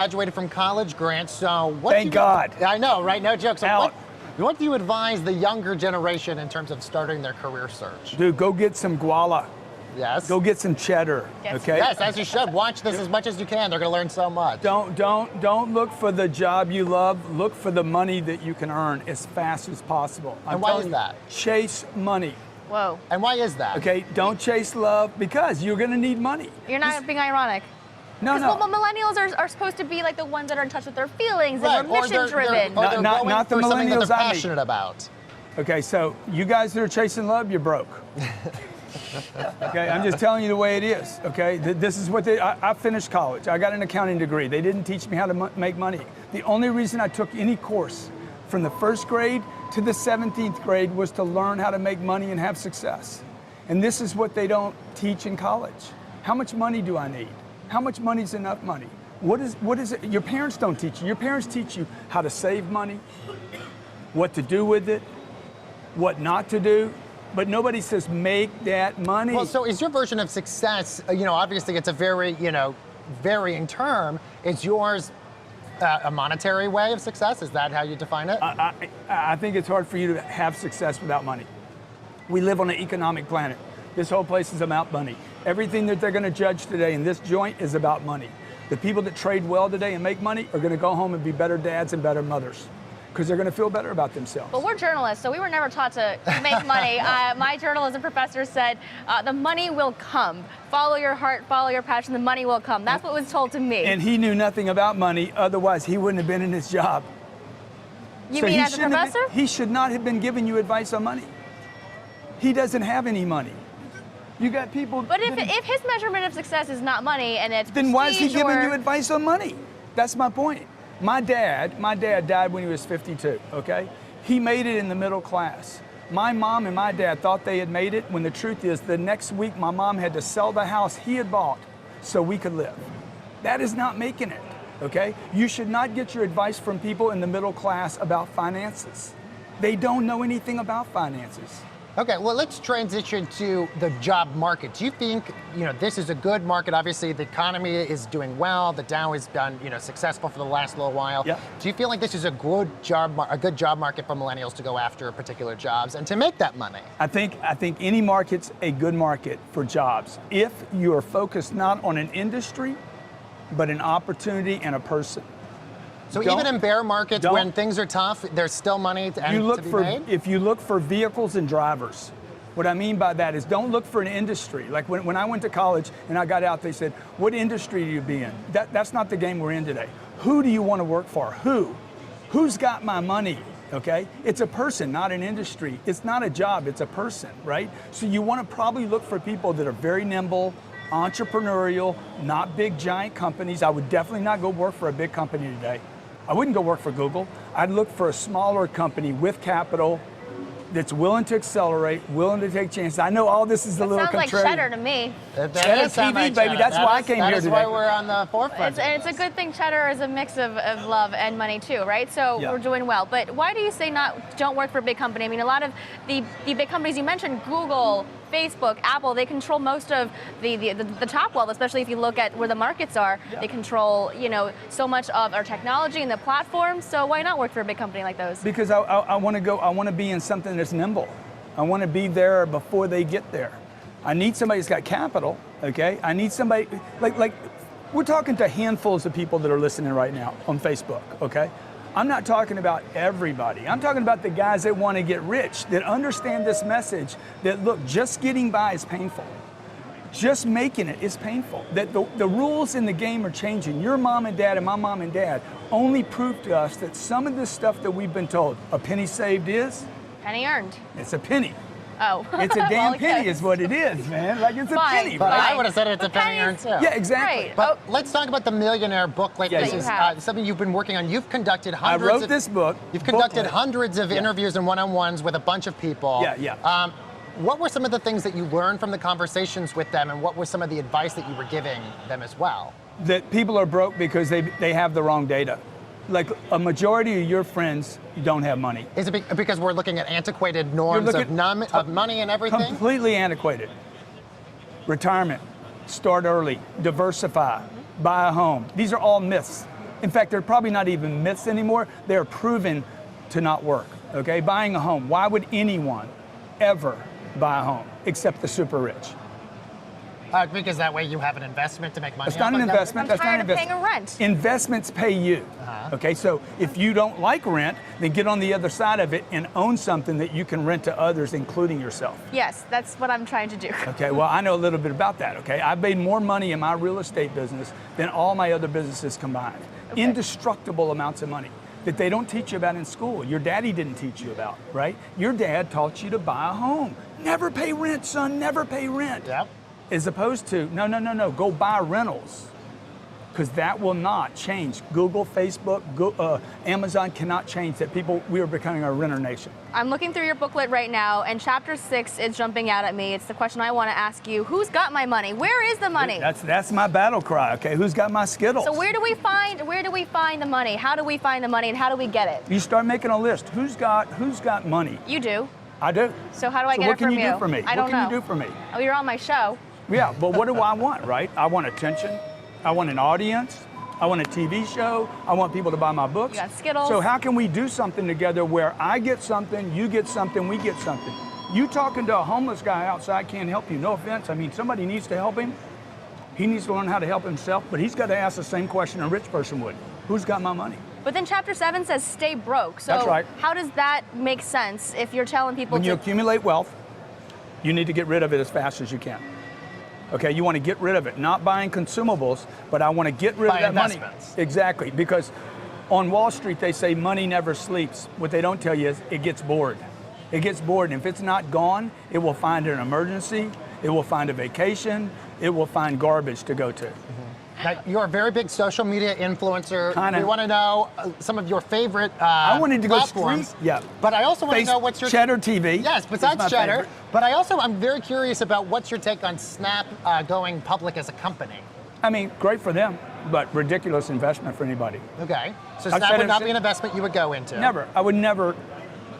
Graduated from college, Grant, so what Thank God. I know, right? No joke. So Out. what do you advise the younger generation in terms of starting their career search? Dude, go get some guala. Yes. Go get some cheddar, okay? Yes, as you should. Watch this as much as you can. They're going to learn so much. Don't look for the job you love. Look for the money that you can earn as fast as possible. And why is that? Chase money. Whoa. And why is that? Okay, don't chase love because you're going to need money. You're not being ironic. No. Well, millennials are supposed to be like the ones that are in touch with their feelings Right. and they're mission-driven. Or they're going not the for something that millennials they're I meet. passionate about. Okay, so you guys that are chasing love, you're broke. Okay, I'm just telling you the way it is. Okay, this is what I finished college. I got an accounting degree. They didn't teach me how to make money. The only reason I took any course from the first grade to the 17th grade was to learn how to make money and have success. And this is what they don't teach in college. How much money do I need? How much money is enough money? What is it? Your parents don't teach you. Your parents teach you how to save money, what to do with it, what not to do, but nobody says make that money. Well, so is your version of success, obviously it's a very, varying term. Is yours a monetary way of success? Is that how you define it? I think it's hard for you to have success without money. We live on an economic planet. This whole place is about money. Everything that they're going to judge today in this joint is about money. The people that trade well today and make money are going to go home and be better dads and better mothers because they're going to feel better about themselves. But we're journalists, so we were never taught to make money. My journalism professor said, the money will come. Follow your heart, follow your passion, the money will come. That's what was told to me. And he knew nothing about money, otherwise he wouldn't have been in his job. You mean as a professor? He should not have been giving you advice on money. He doesn't have any money. You got people. But if his measurement of success is not money and it's then why is he prestige giving you advice on money? That's my point. My dad died when he was 52, okay? He made it in the middle class. My mom and my dad thought they had made it when the truth is the next week my mom had to sell the house he had bought so we could live. That is not making it, okay? You should not get your advice from people in the middle class about finances. They don't know anything about finances. Okay, well, let's transition to the job market. Do you think, this is a good market? Obviously, the economy is doing well. The Dow has been, successful for the last little while. Yeah. Do you feel like this is a good job market for millennials to go after particular jobs and to make that money? I think any market's a good market for jobs if you are focused not on an industry, but an opportunity and a person. So even in bear markets, when things are tough, there's still money to be made? If you look for vehicles and drivers, what I mean by that is don't look for an industry. Like when I went to college and I got out, they said, what industry do you be in? That's not the game we're in today. Who do you want to work for? Who's got my money? Okay? It's a person, not an industry. It's not a job, it's a person, right? So you want to probably look for people that are very nimble, entrepreneurial, not big giant companies. I would definitely not go work for a big company today. I wouldn't go work for Google. I'd look for a smaller company with capital that's willing to accelerate, willing to take chances. I know all this is a little contrarian. Sounds like Cheddar to me. Cheddar TV, baby. Cheddar. That's why I came here today. That's why we're on the forefront. It's a good thing Cheddar is a mix of love and money too, right? So Yeah. we're doing well. But why do you say don't work for a big company? I mean, a lot of the big companies you mentioned, Google, Facebook, Apple, they control most of the top wealth, especially if you look at where the markets are. Yeah. They control, so much of our technology and the platforms. So why not work for a big company like those? Because I want to be in something that's nimble. I want to be there before they get there. I need somebody that's got capital, okay? I need somebody, like we're talking to handfuls of people that are listening right now on Facebook, okay? I'm not talking about everybody. I'm talking about the guys that want to get rich, that understand this message, that look, just getting by is painful. Just making it is painful. That the rules in the game are changing. Your mom and dad and my mom and dad only proved to us that some of this stuff that we've been told, a penny saved is? Penny earned. It's a penny. Oh. It's a damn penny is what it is, man. Like it's a penny. But Right? I would have said it's a penny earned too. Yeah, exactly. Right. But let's talk about the Millionaire booklet. Yeah, This is something you've been working on. You've conducted hundreds I wrote this book. You've conducted booklet. hundreds of interviews and one-on-ones with a bunch of people. Yeah. What were some of the things that you learned from the conversations with them, and what was some of the advice that you were giving them as well? That people are broke because they have the wrong data. Like a majority of your friends don't have money. Is it because we're looking at antiquated norms of money and everything? Completely antiquated. Retirement, start early, diversify, buy a home. These are all myths. In fact, they're probably not even myths anymore. They're proven to not work, okay? Buying a home. Why would anyone ever buy a home except the super rich? Because that way you have an investment to make money. That's not an investment. I'm That's not an tired of paying investment. a rent. Investments pay you. Okay, so if you don't like rent, then get on the other side of it and own something that you can rent to others, including yourself. Yes, that's what I'm trying to do. Okay, well, I know a little bit about that, okay? I've made more money in my real estate business than all my other businesses combined. Okay. Indestructible amounts of money that they don't teach you about in school. Your daddy didn't teach you about, right? Your dad taught you to buy a home. Never pay rent, son, never pay rent. Yep. As opposed to, no, go buy rentals. Because that will not change. Google, Facebook, Amazon cannot change that. We are becoming a renter nation. I'm looking through your booklet right now, and chapter 6 is jumping out at me. It's the question I want to ask you. Who's got my money? Where is the money? That's my battle cry, okay? Who's got my Skittles? So where do we find the money? How do we find the money, and how do we get it? You start making a list. Who's got money? You do. I do. So how do I get what it from can you do for me? I don't know. What can you do for me? Oh, you're on my show. Yeah, but what do I want, right? I want attention. I want an audience. I want a TV show. I want people to buy my books. You got Skittles. So how can we do something together where I get something, you get something, we get something? You talking to a homeless guy outside can't help you. No offense. I mean, somebody needs to help him. He needs to learn how to help himself, but he's got to ask the same question a rich person would. Who's got my money? But then chapter 7 says stay broke. So That's right. How does that make sense if you're telling people When you accumulate wealth, you need to get rid of it as fast as you can. Okay, you want to get rid of it, not buying consumables, but I want to get rid of that money. Exactly, because on Wall Street they say money never sleeps. What they don't tell you is it gets bored. It gets bored, and if it's not gone, it will find an emergency, it will find a vacation, it will find garbage to go to. Now, you're a very big social media influencer. Kinda. We want to know some of your favorite I wanted to platforms. go street. Yeah. But I also want to know what's your Cheddar TV. Yes, is besides my Cheddar. favorite. But I'm very curious about what's your take on Snap going public as a company. I mean, great for them, but ridiculous investment for anybody. Okay. So I've Snap said would it not since- be an investment you would go into. Never. I would never.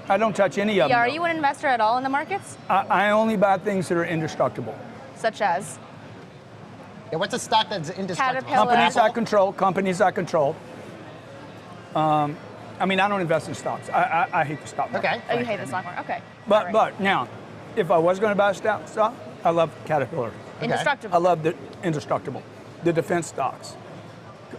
I don't touch any of them. Yeah, are you an investor at all in the markets? I only buy things that are indestructible. Such as? Yeah, what's a stock that's indestructible? Caterpillar. Companies I Apple. control. Companies I control. I mean, I don't invest in stocks. I hate the stock market. Okay. Oh, you hate the stock market. Okay. But All right. but now, if I was going to buy a stock, I love Caterpillar. Indestructible. I love the indestructible, the defense stocks.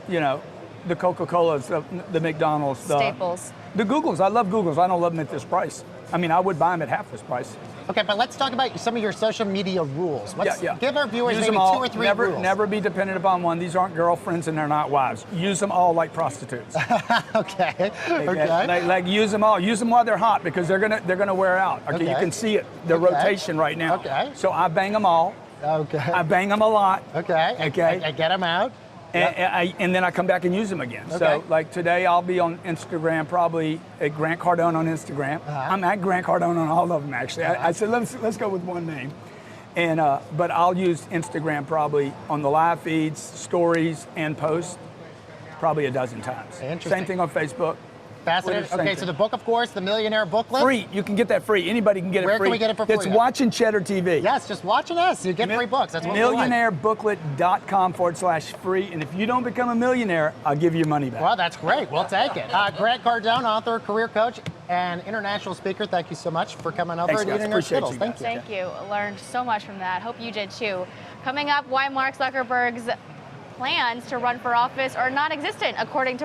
You know, the Coca-Colas, the McDonald's, Staples. the Googles. I love Googles. I don't love them at this price. I mean, I would buy them at half this price. Okay, but let's talk about some of your social media rules. Yeah. Give our viewers Use maybe them all. 2 or 3 never, rules. Never be dependent upon one. These aren't girlfriends and they're not wives. Use them all like prostitutes. Okay. Okay. Like use them all. Use them while they're hot because they're gonna wear out. Okay, you Okay. can see it, the Okay. rotation right now. Okay. So I bang them all. Okay. I bang them a lot. Okay. Okay. I get them out. And then I come back and use them again. Okay. So like today I'll be on Instagram, probably at Grant Cardone on Instagram. I'm at Grant Cardone on all of them actually. I said let's go with one name. And but I'll use Instagram probably on the live feeds, stories, and posts probably a dozen times. Interesting. Same thing on Facebook. Fascinating. Same Okay, thing. so the book, of course, the Millionaire booklet. Free. You can get that free. Anybody can get Where it free. can we get it for It's free? watching Cheddar TV. Yes, just watching us. You get free books. That's what we like. MillionaireBooklet.com/free. And if you don't become a millionaire, I'll give you your money back. Well, that's great. We'll take it. Grant Cardone, author, career coach, and international speaker. Thank you so much for coming over Thanks, and guys. eating our Appreciate Skittles. you Thank guys. you. Thank you. Learned so much from that. Hope you did too. Coming up, why Mark Zuckerberg's plans to run for office are non-existent, according to